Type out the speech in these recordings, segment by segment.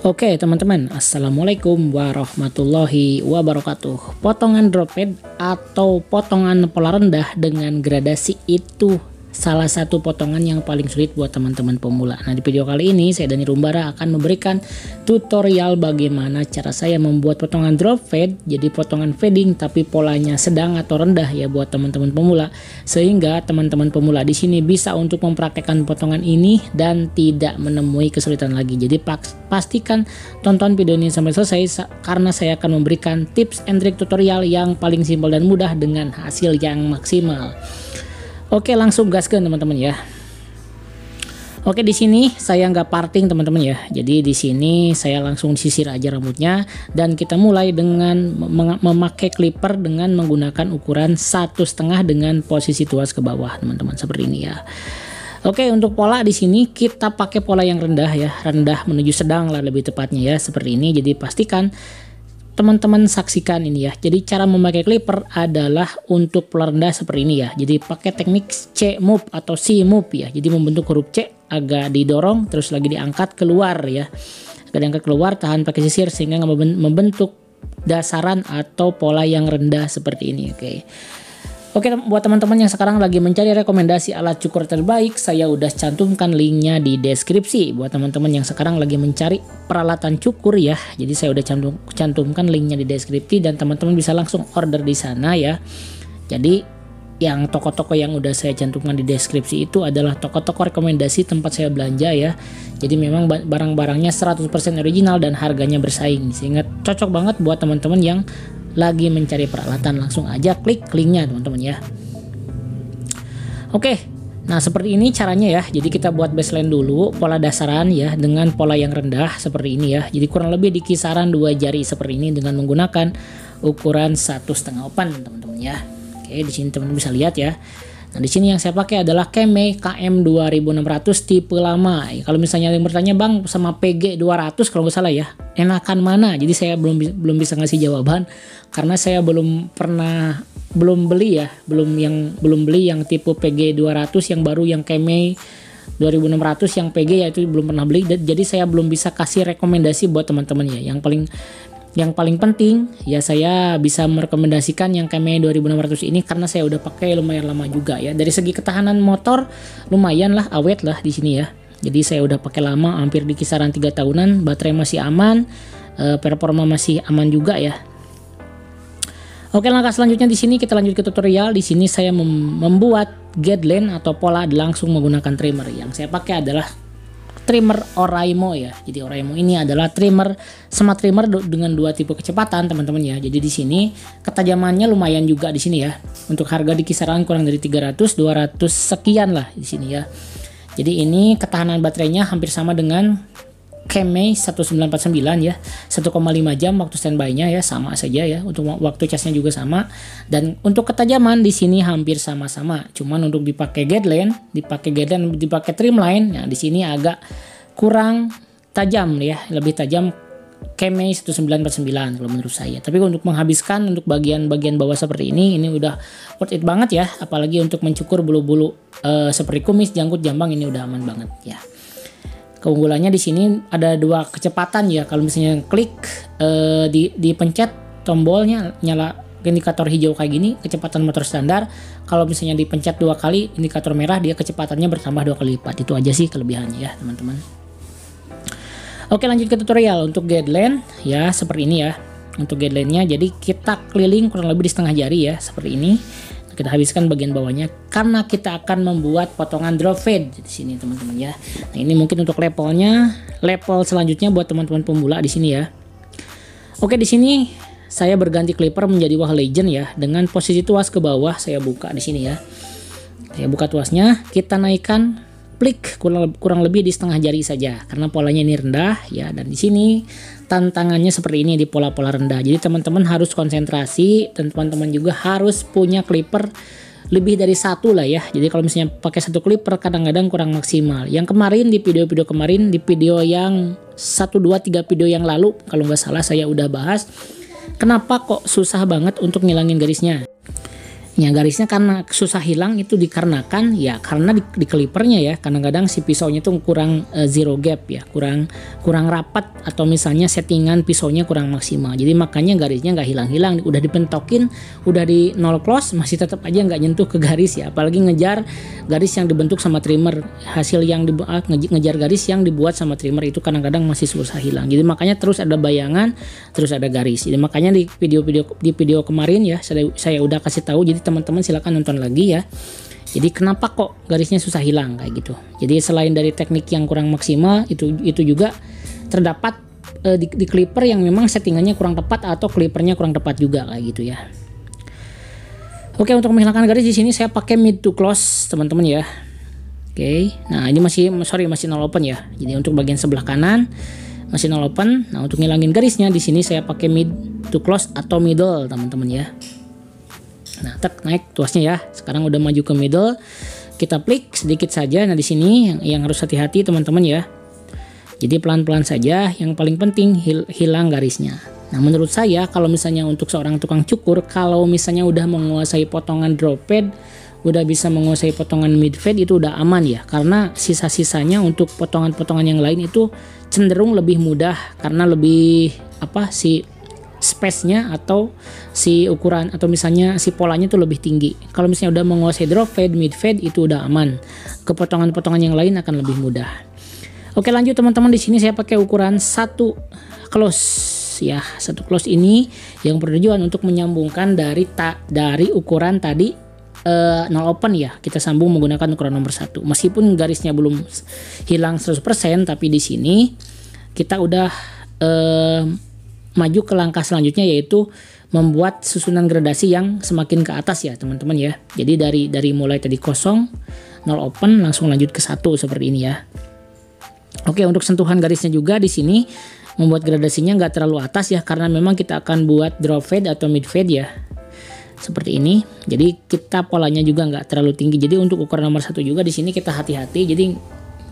Oke teman-teman, Assalamualaikum warahmatullahi wabarakatuh. Potongan drop pad atau potongan pola rendah dengan gradasi itu salah satu potongan yang paling sulit buat teman-teman pemula. Nah, di video kali ini saya Dani Rumbara akan memberikan tutorial bagaimana cara saya membuat potongan drop fade jadi potongan fading tapi polanya sedang atau rendah ya buat teman-teman pemula, sehingga teman-teman pemula di sini bisa untuk mempraktekkan potongan ini dan tidak menemui kesulitan lagi. Jadi pastikan tonton video ini sampai selesai karena saya akan memberikan tips and trick tutorial yang paling simpel dan mudah dengan hasil yang maksimal. Oke, langsung gaskan teman-teman ya. Oke, di sini saya nggak parting teman-teman ya. Jadi di sini saya langsung sisir aja rambutnya dan kita mulai dengan memakai clipper dengan menggunakan ukuran 1,5 dengan posisi tuas ke bawah teman-teman, seperti ini ya. Oke, untuk pola di sini kita pakai pola yang rendah ya, rendah menuju sedang lah lebih tepatnya ya, seperti ini. Jadi pastikan teman-teman saksikan ini ya. Jadi cara memakai clipper adalah untuk pola rendah seperti ini ya. Jadi pakai teknik C move atau C move ya. Jadi membentuk huruf C, agak didorong terus lagi diangkat keluar ya. Agak diangkat keluar, tahan pakai sisir sehingga membentuk dasaran atau pola yang rendah seperti ini. Oke, buat teman-teman yang sekarang lagi mencari rekomendasi alat cukur terbaik, saya udah cantumkan linknya di deskripsi. Buat teman-teman yang sekarang lagi mencari peralatan cukur ya, jadi saya udah cantumkan linknya di deskripsi dan teman-teman bisa langsung order di sana ya. Jadi yang toko-toko yang udah saya cantumkan di deskripsi itu adalah toko-toko rekomendasi tempat saya belanja ya. Jadi memang barang-barangnya 100% original dan harganya bersaing, sehingga cocok banget buat teman-teman yang lagi mencari peralatan. Langsung aja klik linknya teman-teman ya. Oke, nah seperti ini caranya ya. Jadi kita buat baseline dulu, pola dasaran ya dengan pola yang rendah seperti ini ya. Jadi kurang lebih di kisaran 2 jari seperti ini dengan menggunakan ukuran 1,5 open teman-teman ya. Oke, di sini teman-teman bisa lihat ya. Nah, di sini yang saya pakai adalah Kemei KM 2600 tipe lama. Kalau misalnya yang bertanya, "Bang, sama PG 200 kalau nggak salah ya, enakan mana?" Jadi saya belum bisa ngasih jawaban karena saya belum beli yang tipe PG 200 yang baru, yang Kemei 2600 yang PG ya, itu belum pernah beli. Jadi saya belum bisa kasih rekomendasi buat teman-teman ya. Yang paling penting ya, saya bisa merekomendasikan yang Kemei 2600 ini karena saya udah pakai lumayan lama juga ya. Dari segi ketahanan motor lumayan lah, awet lah di sini ya. Jadi saya udah pakai lama, hampir di kisaran 3 tahunan, baterai masih aman, performa masih aman juga ya. Oke, langkah selanjutnya di sini kita lanjut ke tutorial. Di sini saya membuat guideline atau pola langsung menggunakan trimmer. Yang saya pakai adalah trimmer Oraimo ya. Jadi Oraimo ini adalah smart trimmer dengan 2 tipe kecepatan teman-teman ya. Jadi di sini ketajamannya lumayan juga di sini ya. Untuk harga di kisaran kurang dari 300-200 sekian lah di sini ya. Jadi ini ketahanan baterainya hampir sama dengan Kemei 1949 ya. 1,5 jam waktu standby-nya ya, sama saja ya. Untuk waktu casnya juga sama. Dan untuk ketajaman di sini hampir sama-sama. Cuman untuk dipakai guideline, dipakai trimline, ya di sini agak kurang tajam ya, lebih tajam Kemei 1949 kalau menurut saya. Tapi untuk menghabiskan untuk bagian-bagian bawah seperti ini udah worth it banget ya. Apalagi untuk mencukur bulu-bulu seperti kumis, janggut, jambang, ini udah aman banget ya. Keunggulannya di sini ada 2 kecepatan ya. Kalau misalnya klik dipencet tombolnya nyala indikator hijau kayak gini, kecepatan motor standar. Kalau misalnya dipencet 2 kali indikator merah, dia kecepatannya bertambah 2 kali lipat. Itu aja sih kelebihannya ya teman-teman. Oke, lanjut ke tutorial. Untuk guideline ya seperti ini ya. Untuk guideline-nya jadi kita keliling kurang lebih di setengah jari ya, seperti ini. Kita habiskan bagian bawahnya karena kita akan membuat potongan drop fade di sini teman-teman ya. Nah, ini mungkin untuk level selanjutnya buat teman-teman pemula di sini ya. Oke, di sini saya berganti clipper menjadi wah legend ya, dengan posisi tuas ke bawah saya buka di sini ya. Saya buka tuasnya, kita naikkan plik kurang lebih di setengah jari saja karena polanya ini rendah ya. Dan di sini tantangannya seperti ini di pola-pola rendah. Jadi teman-teman harus konsentrasi dan teman-teman juga harus punya clipper lebih dari 1 lah ya. Jadi kalau misalnya pakai 1 clipper kadang-kadang kurang maksimal. Yang kemarin di video yang 1, 2, 3 video yang lalu kalau nggak salah saya udah bahas kenapa kok susah banget untuk ngilangin garisnya. Ya garisnya karena susah hilang itu dikarenakan ya karena di kalipernya ya, kadang-kadang si pisaunya tuh kurang zero gap ya, kurang rapat, atau misalnya settingan pisaunya kurang maksimal, jadi makanya garisnya nggak hilang-hilang, udah dipentokin, udah di nol close masih tetap aja nggak nyentuh ke garis ya, apalagi ngejar garis yang dibentuk sama trimmer, hasil yang ngejar garis yang dibuat sama trimmer itu kadang-kadang masih susah hilang, jadi makanya terus ada bayangan, terus ada garis. Jadi makanya di video kemarin ya saya udah kasih tahu, jadi teman-teman silakan nonton lagi ya. Jadi kenapa kok garisnya susah hilang kayak gitu. Jadi selain dari teknik yang kurang maksimal, itu juga terdapat di clipper yang memang settingannya kurang tepat atau clippernya kurang tepat juga kayak gitu ya. Oke, untuk menghilangkan garis di sini saya pakai mid to close teman-teman ya. Oke, nah ini masih nol open ya. Jadi untuk bagian sebelah kanan masih nol open. Nah untuk ngilangin garisnya di sini saya pakai mid to close atau middle teman-teman ya. Nah, naik tuasnya ya. Sekarang udah maju ke middle. Kita klik sedikit saja. Nah, di sini yang harus hati-hati teman-teman ya. Jadi pelan-pelan saja. Yang paling penting hilang garisnya. Nah, menurut saya kalau misalnya untuk seorang tukang cukur, kalau misalnya udah menguasai potongan drop fade, udah bisa menguasai potongan mid fade, itu udah aman ya. Karena sisa-sisanya untuk potongan-potongan yang lain itu cenderung lebih mudah karena lebih space-nya atau si ukuran atau misalnya si polanya tuh lebih tinggi. Kalau misalnya udah menguasai drop fade, mid fade, itu udah aman. Kepotongan-potongan yang lain akan lebih mudah. Oke, lanjut teman-teman, di sini saya pakai ukuran 1 close ya. 1 close ini yang bertujuan untuk menyambungkan dari ukuran tadi nol open ya. Kita sambung menggunakan ukuran nomor 1. Meskipun garisnya belum hilang 100%, tapi di sini kita udah maju ke langkah selanjutnya, yaitu membuat susunan gradasi yang semakin ke atas ya teman-teman ya. Jadi dari mulai tadi kosong, nol open, langsung lanjut ke 1 seperti ini ya. Oke, untuk sentuhan garisnya juga di sini membuat gradasinya nggak terlalu atas ya, karena memang kita akan buat drop fade atau mid fade ya. Seperti ini. Jadi kita polanya juga nggak terlalu tinggi. Jadi untuk ukuran nomor 1 juga di sini kita hati-hati. Jadi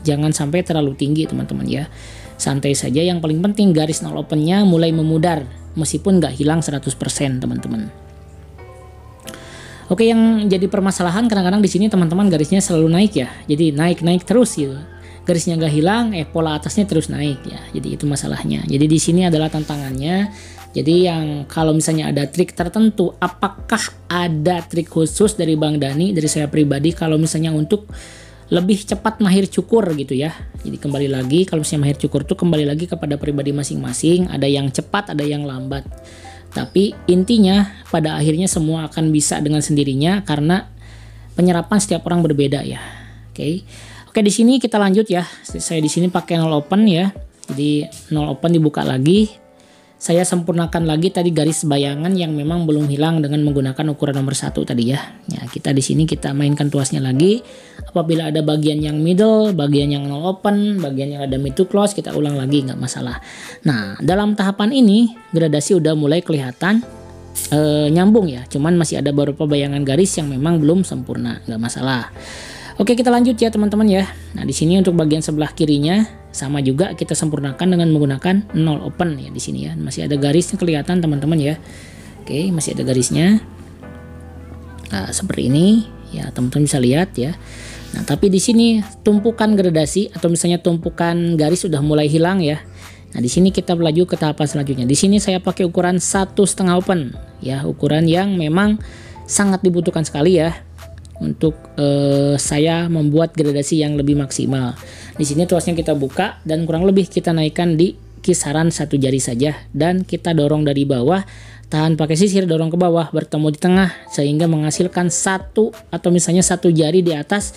jangan sampai terlalu tinggi teman-teman ya. Santai saja, yang paling penting garis nol opennya mulai memudar meskipun nggak hilang 100% teman-teman. Oke, yang jadi permasalahan kadang-kadang di sini teman-teman garisnya selalu naik ya. Jadi naik terus gitu. Garisnya nggak hilang, pola atasnya terus naik ya. Jadi itu masalahnya. Jadi di sini adalah tantangannya. Jadi yang kalau misalnya ada trik tertentu, apakah ada trik khusus dari Bang Dani, dari saya pribadi kalau misalnya untuk lebih cepat mahir cukur gitu ya. Jadi kembali lagi, kalau misalnya mahir cukur tuh kembali lagi kepada pribadi masing-masing, ada yang cepat, ada yang lambat. Tapi intinya pada akhirnya semua akan bisa dengan sendirinya karena penyerapan setiap orang berbeda ya. Oke, di sini kita lanjut ya. Saya di sini pakai nol open ya. Jadi nol open dibuka lagi. Saya sempurnakan lagi tadi garis bayangan yang memang belum hilang dengan menggunakan ukuran nomor 1 tadi ya. Ya, kita di sini kita mainkan tuasnya lagi. Apabila ada bagian yang middle, bagian yang nol open, bagian yang ada mid to close, kita ulang lagi, nggak masalah. Nah, dalam tahapan ini gradasi udah mulai kelihatan nyambung ya. Cuman masih ada beberapa bayangan garis yang memang belum sempurna, nggak masalah. Oke, kita lanjut ya teman-teman ya. Nah, di sini untuk bagian sebelah kirinya sama juga kita sempurnakan dengan menggunakan nol open ya di sini ya. Masih ada garisnya kelihatan teman-teman ya. Oke, masih ada garisnya. Nah, seperti ini ya, teman-teman bisa lihat ya. Nah, tapi di sini tumpukan gradasi atau misalnya tumpukan garis sudah mulai hilang ya. Nah, di sini kita melaju ke tahapan selanjutnya. Di sini saya pakai ukuran 1,5 open ya, ukuran yang memang sangat dibutuhkan sekali ya untuk saya membuat gradasi yang lebih maksimal. Di sini tuasnya kita buka dan kurang lebih kita naikkan di kisaran 1 jari saja dan kita dorong dari bawah, tahan pakai sisir, dorong ke bawah, bertemu di tengah sehingga menghasilkan 1 atau misalnya 1 jari di atas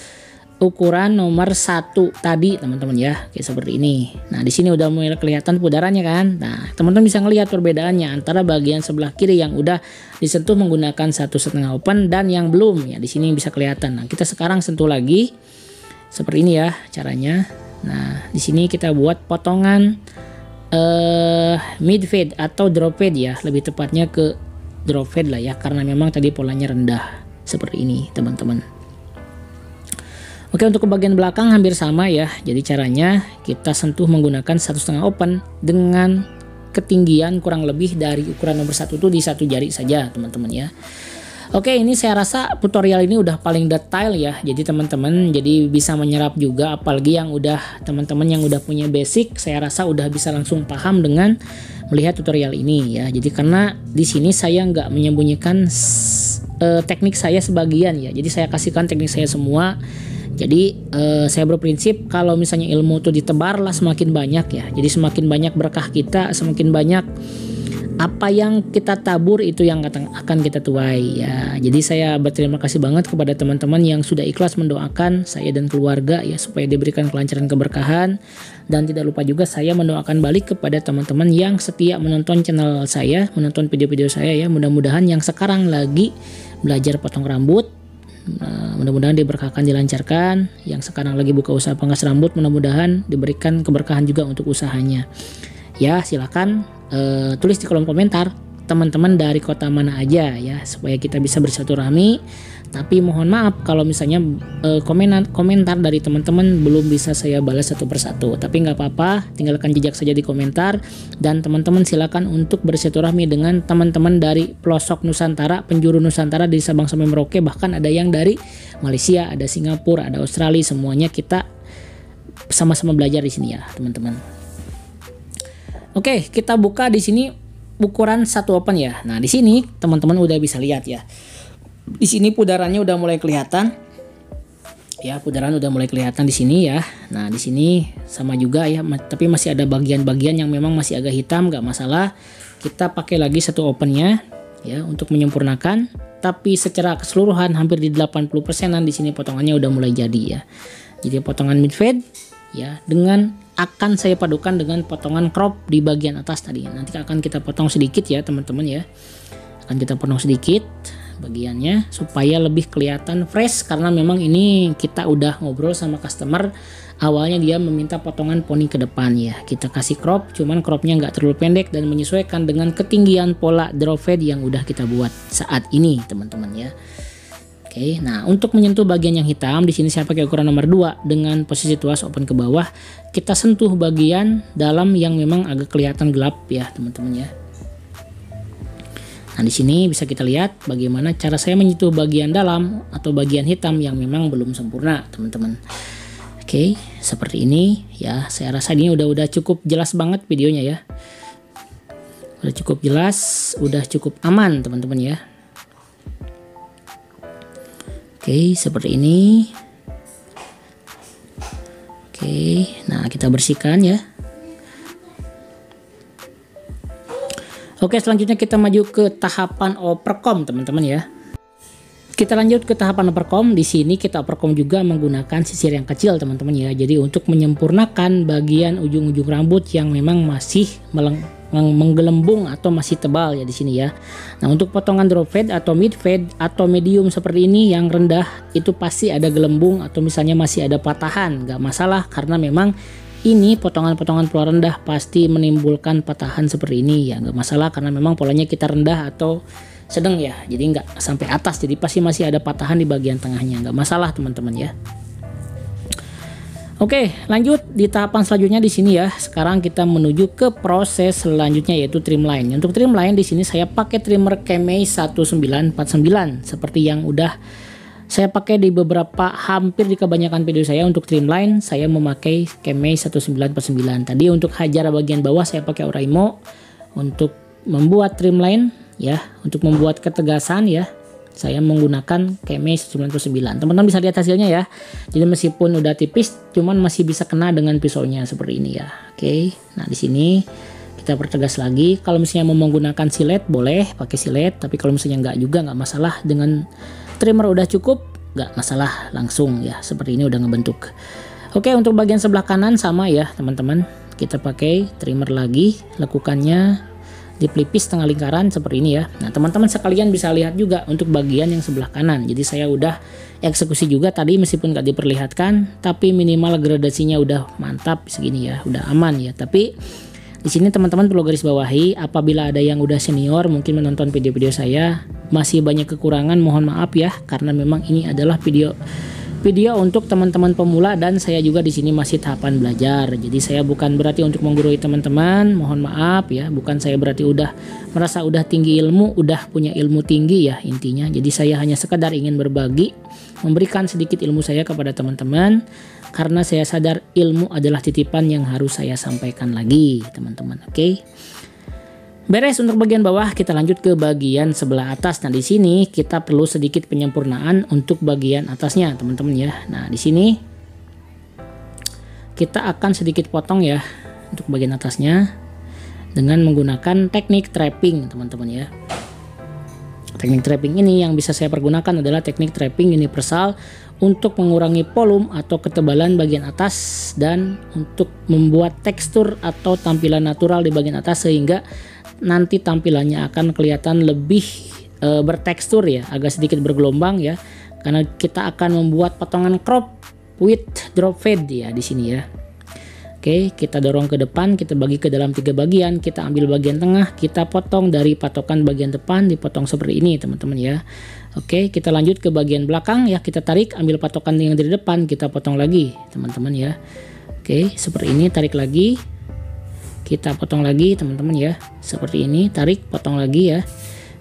ukuran nomor 1 tadi teman-teman ya. Kayak seperti ini. Nah, di sini udah mulai kelihatan putarannya kan. Nah, teman-teman bisa ngelihat perbedaannya antara bagian sebelah kiri yang udah disentuh menggunakan 1,5 open dan yang belum ya. Di sini bisa kelihatan. Nah, kita sekarang sentuh lagi seperti ini ya caranya. Nah, di sini kita buat potongan mid fade atau drop fade ya, lebih tepatnya ke drop fade lah ya, karena memang tadi polanya rendah seperti ini teman-teman. Oke, untuk ke bagian belakang hampir sama ya. Jadi caranya kita sentuh menggunakan 1,5 open dengan ketinggian kurang lebih dari ukuran nomor 1 itu di 1 jari saja teman-teman ya. Oke, ini saya rasa tutorial ini udah paling detail ya. Jadi teman-teman jadi bisa menyerap juga, apalagi yang udah teman-teman yang udah punya basic, saya rasa udah bisa langsung paham dengan melihat tutorial ini ya. Jadi karena di sini saya nggak menyembunyikan teknik saya sebagian ya. Jadi saya kasihkan teknik saya semua. Jadi saya berprinsip kalau misalnya ilmu itu ditebar lah semakin banyak ya. Jadi semakin banyak berkah kita, semakin banyak apa yang kita tabur itu yang akan kita tuai ya. Jadi saya berterima kasih banget kepada teman-teman yang sudah ikhlas mendoakan saya dan keluarga ya, supaya diberikan kelancaran keberkahan. Dan tidak lupa juga saya mendoakan balik kepada teman-teman yang setia menonton channel saya, menonton video-video saya ya. Mudah-mudahan yang sekarang lagi belajar potong rambut, mudah-mudahan diberkahkan, dilancarkan. Yang sekarang lagi buka usaha pangkas rambut, mudah-mudahan diberikan keberkahan juga untuk usahanya ya. Silakan tulis di kolom komentar teman-teman dari kota mana aja ya, supaya kita bisa bersilaturahmi. Tapi mohon maaf kalau misalnya komentar dari teman-teman belum bisa saya balas satu persatu, tapi nggak apa-apa, tinggalkan jejak saja di komentar. Dan teman-teman silakan untuk bersilaturahmi dengan teman-teman dari pelosok Nusantara, penjuru Nusantara, dari Sabang sampai Merauke, bahkan ada yang dari Malaysia, ada Singapura, ada Australia, semuanya kita sama-sama belajar di sini ya teman-teman. Oke, kita buka di sini ukuran 1 open ya. Nah, di sini teman-teman udah bisa lihat ya. Di sini pudarannya udah mulai kelihatan. Ya, pudaran udah mulai kelihatan di sini ya. Nah, di sini sama juga ya, tapi masih ada bagian-bagian yang memang masih agak hitam, nggak masalah. Kita pakai lagi 1 opennya ya untuk menyempurnakan. Tapi secara keseluruhan hampir di 80%-an di sini potongannya udah mulai jadi ya. Jadi potongan mid fade ya, dengan akan saya padukan dengan potongan crop di bagian atas tadi. Nanti akan kita potong sedikit ya teman-teman ya. Akan kita potong sedikit bagiannya supaya lebih kelihatan fresh, karena memang ini kita udah ngobrol sama customer. Awalnya dia meminta potongan poni ke depan ya. Kita kasih crop, cuman cropnya nggak terlalu pendek dan menyesuaikan dengan ketinggian pola drop fade yang udah kita buat saat ini teman-teman ya. Oke, nah untuk menyentuh bagian yang hitam di sini saya pakai ukuran nomor 2 dengan posisi tuas open ke bawah. Kita sentuh bagian dalam yang memang agak kelihatan gelap ya teman-teman ya. Nah di sini bisa kita lihat bagaimana cara saya menyentuh bagian dalam atau bagian hitam yang memang belum sempurna teman-teman. Oke, seperti ini ya. Saya rasa ini udah cukup jelas banget videonya ya. Udah cukup jelas, udah cukup aman teman-teman ya. Oke, seperti ini. Oke, nah kita bersihkan ya. Oke, selanjutnya kita maju ke tahapan overcomb teman-teman ya. Kita lanjut ke tahapan overcomb. Di sini kita overcomb juga menggunakan sisir yang kecil teman-teman ya. Jadi untuk menyempurnakan bagian ujung-ujung rambut yang memang masih menggelembung atau masih tebal ya di sini ya. Nah untuk potongan drop fade atau mid fade atau medium seperti ini yang rendah itu pasti ada gelembung atau misalnya masih ada patahan, nggak masalah karena memang ini potongan-potongan pola rendah pasti menimbulkan patahan seperti ini ya, nggak masalah karena memang polanya kita rendah atau sedang ya, jadi nggak sampai atas, jadi pasti masih ada patahan di bagian tengahnya, nggak masalah teman-teman ya. Oke, lanjut di tahapan selanjutnya di sini ya. Sekarang kita menuju ke proses selanjutnya yaitu trimline. Untuk trimline di sini saya pakai trimmer Kemei 1949 seperti yang udah saya pakai di beberapa, hampir di kebanyakan video saya. Untuk trimline saya memakai Kemei 1949. Tadi untuk hajar bagian bawah saya pakai Oraimo. Untuk membuat trimline ya, untuk membuat ketegasan ya, saya menggunakan Kemei 99. Teman-teman bisa lihat hasilnya ya. Jadi meskipun udah tipis, cuman masih bisa kena dengan pisaunya seperti ini ya. Oke, nah di sini kita pertegas lagi. Kalau misalnya mau menggunakan silet boleh pakai silet, tapi kalau misalnya nggak juga nggak masalah. Dengan trimmer udah cukup, nggak masalah langsung ya. Seperti ini udah ngebentuk. Oke, untuk bagian sebelah kanan sama ya teman-teman. Kita pakai trimmer lagi, lekukannya di pelipis tengah lingkaran seperti ini ya. Nah teman-teman sekalian bisa lihat juga untuk bagian yang sebelah kanan. Jadi saya udah eksekusi juga tadi meskipun gak diperlihatkan, tapi minimal gradasinya udah mantap segini ya, udah aman ya. Tapi di sini teman-teman perlu garis bawahi, apabila ada yang udah senior mungkin menonton video-video saya masih banyak kekurangan, mohon maaf ya, karena memang ini adalah video video untuk teman-teman pemula dan saya juga di sini masih tahapan belajar. Jadi saya bukan berarti untuk menggurui teman-teman, mohon maaf ya. Bukan saya berarti udah merasa udah tinggi ilmu, udah punya ilmu tinggi ya intinya. Jadi saya hanya sekedar ingin berbagi, memberikan sedikit ilmu saya kepada teman-teman karena saya sadar ilmu adalah titipan yang harus saya sampaikan lagi, teman-teman. Oke. Beres untuk bagian bawah, kita lanjut ke bagian sebelah atas. Nah, di sini kita perlu sedikit penyempurnaan untuk bagian atasnya, teman-teman ya. Nah, di sini kita akan sedikit potong ya untuk bagian atasnya dengan menggunakan teknik trapping, teman-teman ya. Teknik trapping ini yang bisa saya pergunakan adalah teknik trapping universal untuk mengurangi volume atau ketebalan bagian atas dan untuk membuat tekstur atau tampilan natural di bagian atas sehingga nanti tampilannya akan kelihatan lebih bertekstur ya, agak sedikit bergelombang ya, karena kita akan membuat potongan crop with drop fade ya di sini ya. Oke, kita dorong ke depan, kita bagi ke dalam 3 bagian, kita ambil bagian tengah, kita potong dari patokan bagian depan, dipotong seperti ini teman-teman ya. Oke, kita lanjut ke bagian belakang ya, kita tarik, ambil patokan yang dari depan, kita potong lagi teman-teman ya. Oke, seperti ini, tarik lagi. Kita potong lagi teman-teman ya, seperti ini, tarik, potong lagi ya.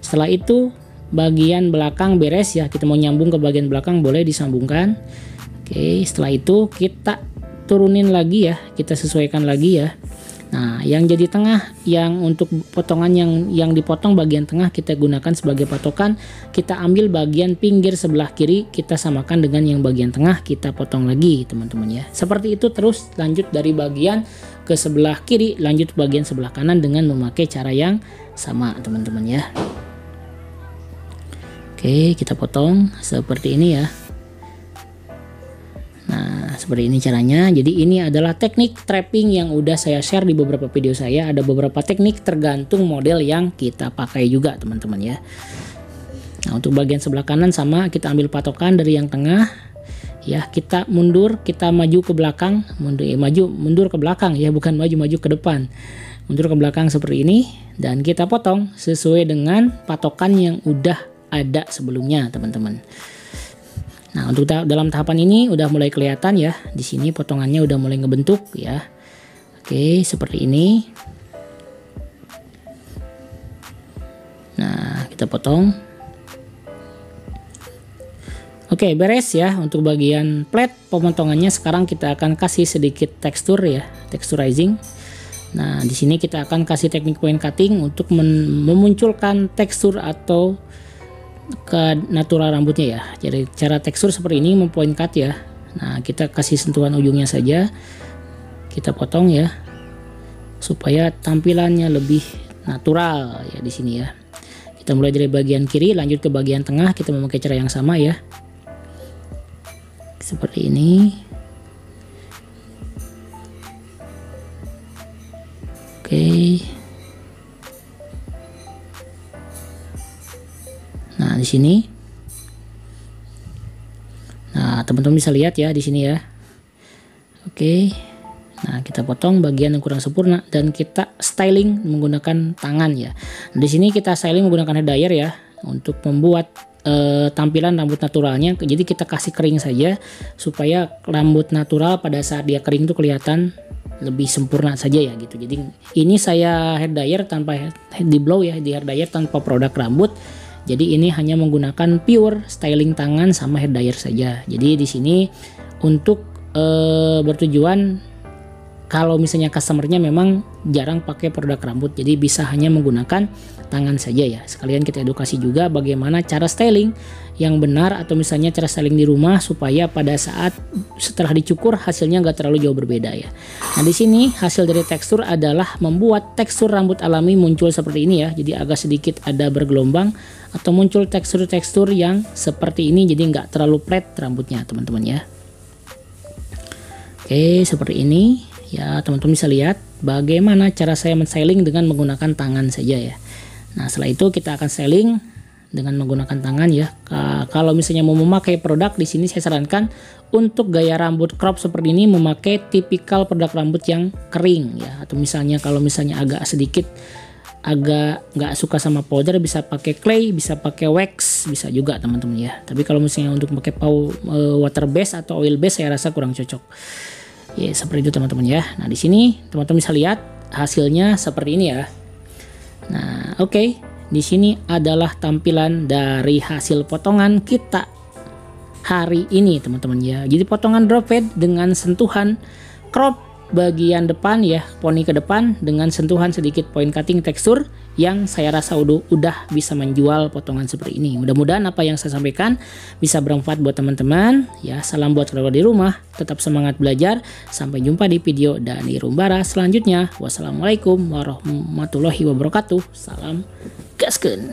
Setelah itu bagian belakang beres ya, kita mau nyambung ke bagian belakang boleh disambungkan. Oke, setelah itu kita turunin lagi ya, kita sesuaikan lagi ya. Nah, yang jadi tengah, yang untuk potongan yang dipotong bagian tengah kita gunakan sebagai patokan. Kita ambil bagian pinggir sebelah kiri, kita samakan dengan yang bagian tengah, kita potong lagi teman-teman ya. Seperti itu terus lanjut dari bagian ke sebelah kiri, lanjut bagian sebelah kanan dengan memakai cara yang sama teman-teman ya. Oke, kita potong seperti ini ya. Nah, seperti ini caranya. Jadi ini adalah teknik trapping yang udah saya share di beberapa video saya. Ada beberapa teknik tergantung model yang kita pakai juga teman-teman ya. Nah, untuk bagian sebelah kanan sama, kita ambil patokan dari yang tengah ya, kita mundur, kita maju ke belakang, mundur ke belakang ya, bukan maju ke depan. Mundur ke belakang seperti ini dan kita potong sesuai dengan patokan yang udah ada sebelumnya teman-teman. Nah, untuk dalam tahapan ini udah mulai kelihatan ya. Di sini potongannya udah mulai ngebentuk ya. Oke, seperti ini. Nah, kita potong. Oke, beres ya untuk bagian plate pemotongannya. Sekarang kita akan kasih sedikit tekstur ya, texturizing. Nah, di sini kita akan kasih teknik point cutting untuk memunculkan tekstur atau ke natural rambutnya ya. Jadi cara tekstur seperti ini, mempoint cut ya. Nah, kita kasih sentuhan ujungnya saja, kita potong ya supaya tampilannya lebih natural ya di sini ya. Kita mulai dari bagian kiri, lanjut ke bagian tengah, kita memakai cara yang sama ya, seperti ini. Oke. Nah, di sini. Nah, teman-teman bisa lihat ya di sini ya. Oke. Nah, kita potong bagian yang kurang sempurna dan kita styling menggunakan tangan ya. Nah, di sini kita styling menggunakan hair dryer ya untuk membuat tampilan rambut naturalnya. Jadi kita kasih kering saja supaya rambut natural pada saat dia kering itu kelihatan lebih sempurna saja ya gitu. Jadi ini saya hair dryer tanpa head blow ya, di hair dryer tanpa produk rambut. Jadi ini hanya menggunakan pure styling tangan sama hair dryer saja. Jadi di sini untuk bertujuan kalau misalnya customernya memang jarang pakai produk rambut, jadi bisa hanya menggunakan tangan saja ya. Sekalian kita edukasi juga bagaimana cara styling yang benar atau misalnya cara styling di rumah supaya pada saat setelah dicukur hasilnya nggak terlalu jauh berbeda ya. Nah, di sini hasil dari tekstur adalah membuat tekstur rambut alami muncul seperti ini ya. Jadi agak sedikit ada bergelombang atau muncul tekstur-tekstur yang seperti ini, jadi nggak terlalu flat rambutnya teman-teman ya. Oke, seperti ini ya, teman-teman bisa lihat bagaimana cara saya men-styling dengan menggunakan tangan saja ya. Nah, setelah itu kita akan styling dengan menggunakan tangan ya. Kalau misalnya mau memakai produk, di sini saya sarankan untuk gaya rambut crop seperti ini memakai tipikal produk rambut yang kering ya, atau misalnya kalau misalnya agak sedikit agak nggak suka sama powder, bisa pakai clay, bisa pakai wax, bisa juga teman-teman ya. Tapi kalau misalnya untuk pakai water base atau oil base saya rasa kurang cocok. Ya seperti itu teman-teman ya. Nah di sini teman-teman bisa lihat hasilnya seperti ini ya. Nah oke, di sini adalah tampilan dari hasil potongan kita hari ini teman-teman ya. Jadi potongan drop fade dengan sentuhan crop bagian depan ya, poni ke depan dengan sentuhan sedikit point cutting tekstur yang saya rasa udah bisa menjual potongan seperti ini. Mudah-mudahan apa yang saya sampaikan bisa bermanfaat buat teman-teman ya. Salam buat keluarga di rumah, tetap semangat belajar. Sampai jumpa di video Dani Rumbara selanjutnya. Wassalamualaikum warahmatullahi wabarakatuh. Salam gaskeun.